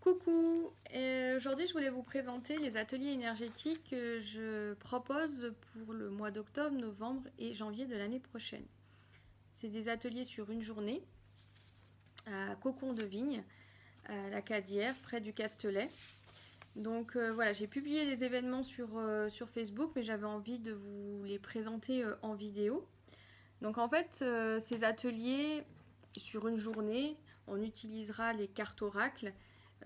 Coucou, aujourd'hui je voulais vous présenter les ateliers énergétiques que je propose pour le mois d'octobre, novembre et janvier de l'année prochaine. C'est des ateliers sur une journée à Cocon de Vigne, à la Cadière, près du Castelet. Donc voilà, j'ai publié les événements sur Facebook, mais j'avais envie de vous les présenter en vidéo. Donc en fait, ces ateliers, sur une journée, on utilisera les cartes oracles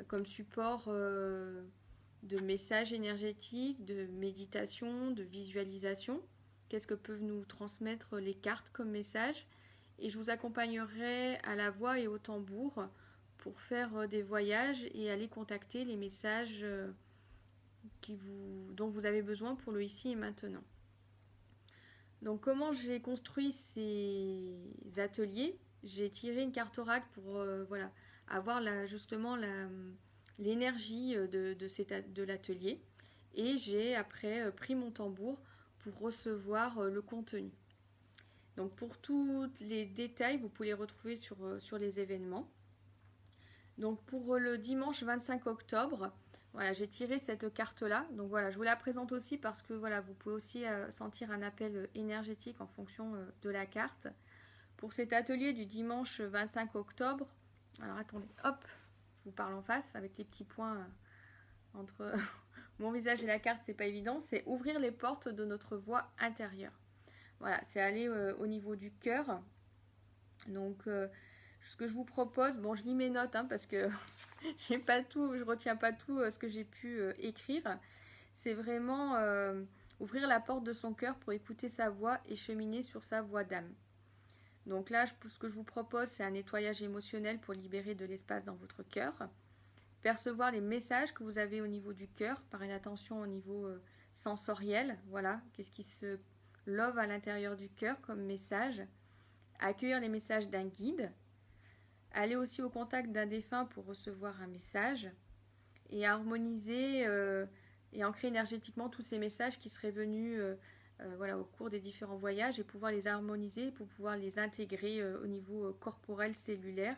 comme support de messages énergétiques, de méditation, de visualisation. Qu'est-ce que peuvent nous transmettre les cartes comme message? Et je vous accompagnerai à la voix et au tambour pour faire des voyages et aller contacter les messages dont vous avez besoin pour le ici et maintenant. Donc comment j'ai construit ces ateliers? J'ai tiré une carte oracle pour voilà, avoir justement l'énergie de l'atelier. Et j'ai après pris mon tambour pour recevoir le contenu. Donc pour tous les détails, vous pouvez les retrouver sur les événements. Donc pour le dimanche 25 octobre, voilà, j'ai tiré cette carte-là. Donc voilà, je vous la présente aussi parce que voilà, vous pouvez aussi sentir un appel énergétique en fonction de la carte. Pour cet atelier du dimanche 25 octobre, alors attendez, hop, je vous parle en face avec les petits points entre mon visage et la carte, c'est pas évident. C'est ouvrir les portes de notre voix intérieure. Voilà, c'est aller au niveau du cœur. Donc ce que je vous propose, bon, je lis mes notes parce que j'ai pas tout, je retiens pas tout ce que j'ai pu écrire. C'est vraiment ouvrir la porte de son cœur pour écouter sa voix et cheminer sur sa voie d'âme. Donc là, ce que je vous propose, c'est un nettoyage émotionnel pour libérer de l'espace dans votre cœur. Percevoir les messages que vous avez au niveau du cœur par une attention au niveau sensoriel. Voilà, qu'est-ce qui se love à l'intérieur du cœur comme message. Accueillir les messages d'un guide. Aller aussi au contact d'un défunt pour recevoir un message. Et harmoniser et ancrer énergétiquement tous ces messages qui seraient venus voilà, au cours des différents voyages et pouvoir les harmoniser pour pouvoir les intégrer au niveau corporel, cellulaire.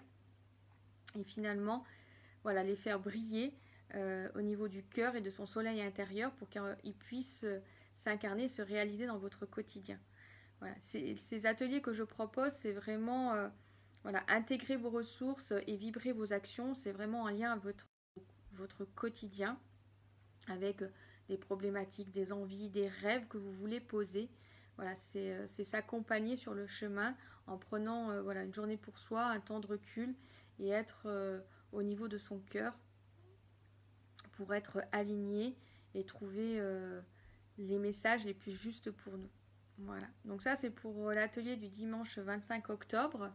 Et finalement, voilà, les faire briller au niveau du cœur et de son soleil intérieur pour qu'ils puissent s'incarner, se réaliser dans votre quotidien. Voilà, ces ateliers que je propose, c'est vraiment voilà, intégrer vos ressources et vibrer vos actions. C'est vraiment en lien avec votre quotidien, avec des problématiques, des envies, des rêves que vous voulez poser. Voilà, c'est s'accompagner sur le chemin en prenant voilà, une journée pour soi, un temps de recul et être au niveau de son cœur pour être aligné et trouver les messages les plus justes pour nous. Voilà, donc ça c'est pour l'atelier du dimanche 25 octobre.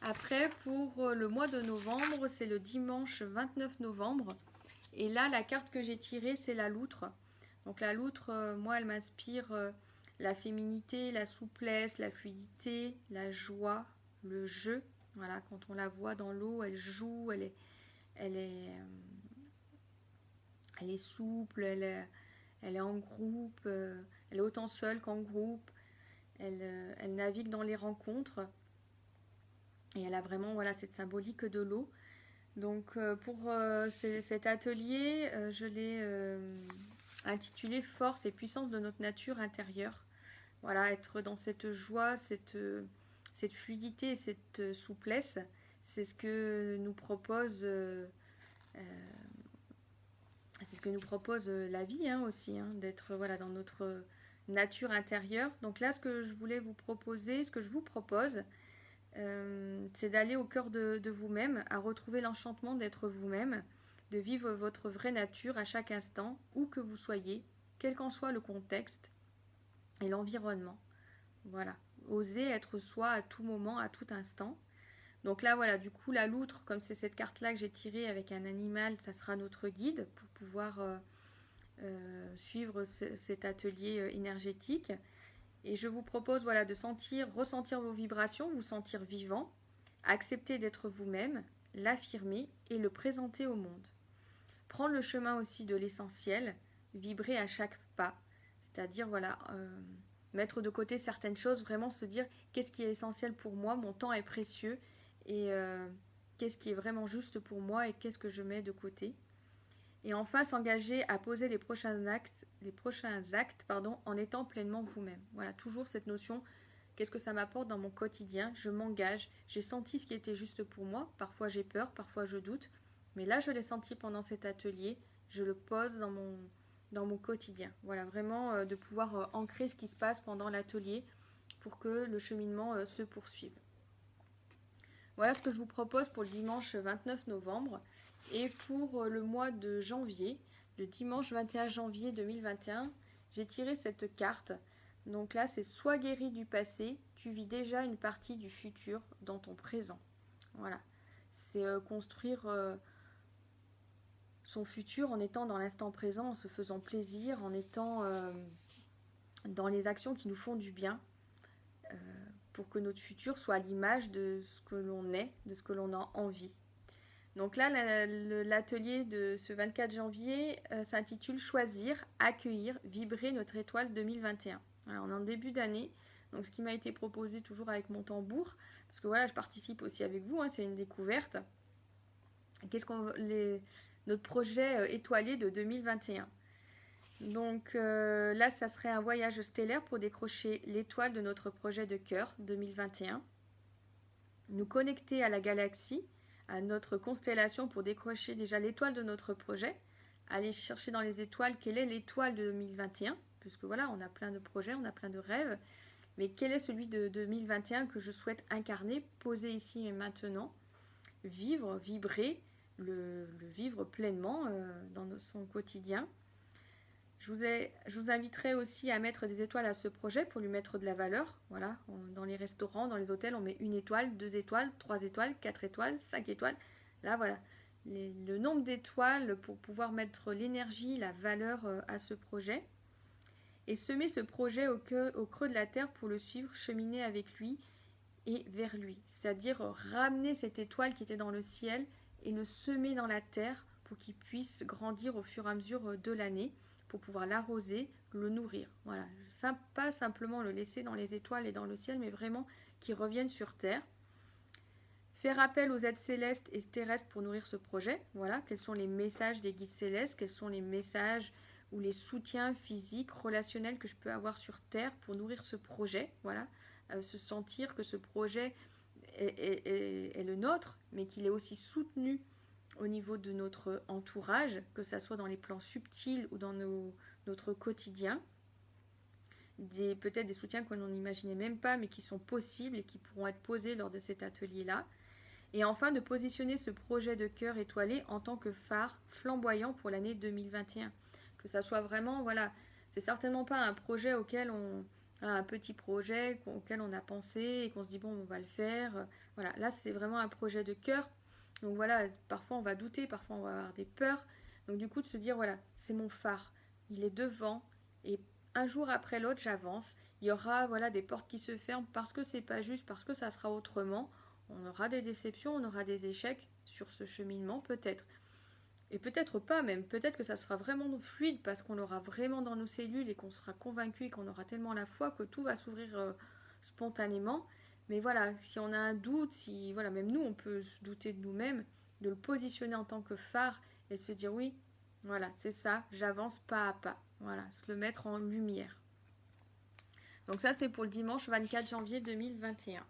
Après, pour le mois de novembre, c'est le dimanche 29 novembre. Et là, la carte que j'ai tirée, c'est la loutre. Donc la loutre, moi, elle m'inspire la féminité, la souplesse, la fluidité, la joie, le jeu. Voilà, quand on la voit dans l'eau, elle joue, elle est souple, elle est en groupe, elle est autant seule qu'en groupe. Elle navigue dans les rencontres. Et elle a vraiment voilà, cette symbolique de l'eau. Donc pour cet atelier, je l'ai intitulé Force et puissance de notre nature intérieure. Voilà, être dans cette joie, cette fluidité, cette souplesse, c'est ce que nous propose, c'est ce que nous propose la vie aussi, d'être voilà, dans notre nature intérieure. Donc là, ce que je voulais vous proposer, ce que je vous propose, c'est d'aller au cœur de vous-même, à retrouver l'enchantement d'être vous-même, de vivre votre vraie nature à chaque instant, où que vous soyez, quel qu'en soit le contexte et l'environnement. Voilà, oser être soi à tout moment, à tout instant. Donc là, voilà, du coup, la loutre, comme c'est cette carte-là que j'ai tirée avec un animal, ça sera notre guide pour pouvoir suivre cet atelier énergétique. Et je vous propose voilà, de ressentir vos vibrations, vous sentir vivant, accepter d'être vous-même, l'affirmer et le présenter au monde. Prendre le chemin aussi de l'essentiel, vibrer à chaque pas, c'est-à-dire voilà, mettre de côté certaines choses, vraiment se dire qu'est-ce qui est essentiel pour moi, mon temps est précieux et qu'est-ce qui est vraiment juste pour moi et qu'est-ce que je mets de côté. Et enfin, s'engager à poser les prochains actes en étant pleinement vous-même. Voilà, toujours cette notion, qu'est-ce que ça m'apporte dans mon quotidien? Je m'engage, j'ai senti ce qui était juste pour moi. Parfois j'ai peur, parfois je doute. Mais là, je l'ai senti pendant cet atelier. Je le pose dans mon quotidien. Voilà, vraiment de pouvoir ancrer ce qui se passe pendant l'atelier pour que le cheminement se poursuive. Voilà ce que je vous propose pour le dimanche 29 novembre. Et pour le mois de janvier, le dimanche 21 janvier 2021, j'ai tiré cette carte. Donc là, c'est sois guéri du passé, tu vis déjà une partie du futur dans ton présent. Voilà, c'est construire son futur en étant dans l'instant présent, en se faisant plaisir, en étant dans les actions qui nous font du bien, pour que notre futur soit à l'image de ce que l'on est, de ce que l'on a envie. Donc là, l'atelier de ce 24 janvier s'intitule « Choisir, accueillir, vibrer notre étoile 2021 ». Alors, on est en début d'année, donc ce qui m'a été proposé toujours avec mon tambour, parce que voilà, je participe aussi avec vous, c'est une découverte. Notre projet étoilé de 2021. Donc là, ça serait un voyage stellaire pour décrocher l'étoile de notre projet de cœur 2021. Nous connecter à la galaxie, à notre constellation pour décrocher déjà l'étoile de notre projet. Aller chercher dans les étoiles quelle est l'étoile de 2021, puisque voilà, on a plein de projets, on a plein de rêves. Mais quel est celui de 2021 que je souhaite incarner, poser ici et maintenant, vivre, vibrer, le vivre pleinement dans son quotidien. Je vous inviterai aussi à mettre des étoiles à ce projet pour lui mettre de la valeur. Voilà, dans les restaurants, dans les hôtels, on met 1 étoile, 2 étoiles, 3 étoiles, 4 étoiles, 5 étoiles. Là, voilà, le nombre d'étoiles pour pouvoir mettre l'énergie, la valeur à ce projet. Et semer ce projet au creux de la terre pour le suivre, cheminer avec lui et vers lui. C'est-à-dire ramener cette étoile qui était dans le ciel et le semer dans la terre pour qu'il puisse grandir au fur et à mesure de l'année, pour pouvoir l'arroser, le nourrir. Voilà, pas simplement le laisser dans les étoiles et dans le ciel, mais vraiment qu'il revienne sur terre. Faire appel aux aides célestes et terrestres pour nourrir ce projet. Voilà, quels sont les messages des guides célestes, quels sont les messages ou les soutiens physiques, relationnels que je peux avoir sur terre pour nourrir ce projet. Voilà, se sentir que ce projet est le nôtre, mais qu'il est aussi soutenu au niveau de notre entourage, que ce soit dans les plans subtils ou dans notre quotidien. Peut-être des soutiens qu'on n'imaginait même pas, mais qui sont possibles et qui pourront être posés lors de cet atelier-là. Et enfin, de positionner ce projet de cœur étoilé en tant que phare flamboyant pour l'année 2021. Que ça soit vraiment, voilà, c'est certainement pas un projet auquel un petit projet auquel on a pensé et qu'on se dit bon, on va le faire. Voilà, là, c'est vraiment un projet de cœur. Donc voilà, parfois on va douter, parfois on va avoir des peurs. Donc du coup de se dire voilà, c'est mon phare, il est devant et un jour après l'autre j'avance. Il y aura voilà des portes qui se ferment parce que c'est pas juste, parce que ça sera autrement. On aura des déceptions, on aura des échecs sur ce cheminement peut-être. Et peut-être pas même, peut-être que ça sera vraiment fluide parce qu'on l'aura vraiment dans nos cellules et qu'on sera convaincu et qu'on aura tellement la foi que tout va s'ouvrir spontanément. Mais voilà, si on a un doute, voilà, même nous, on peut se douter de nous-mêmes, de le positionner en tant que phare et se dire oui, voilà, c'est ça, j'avance pas à pas. Voilà, se le mettre en lumière. Donc ça, c'est pour le dimanche 24 janvier 2021.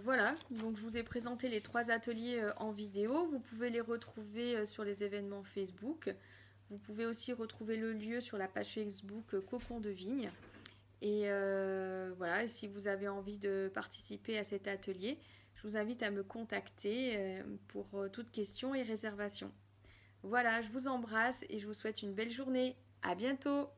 Voilà, donc je vous ai présenté les 3 ateliers en vidéo. Vous pouvez les retrouver sur les événements Facebook. Vous pouvez aussi retrouver le lieu sur la page Facebook Cocon de Vigne. Et voilà, si vous avez envie de participer à cet atelier, je vous invite à me contacter pour toute question et réservation. Voilà, je vous embrasse et je vous souhaite une belle journée. À bientôt!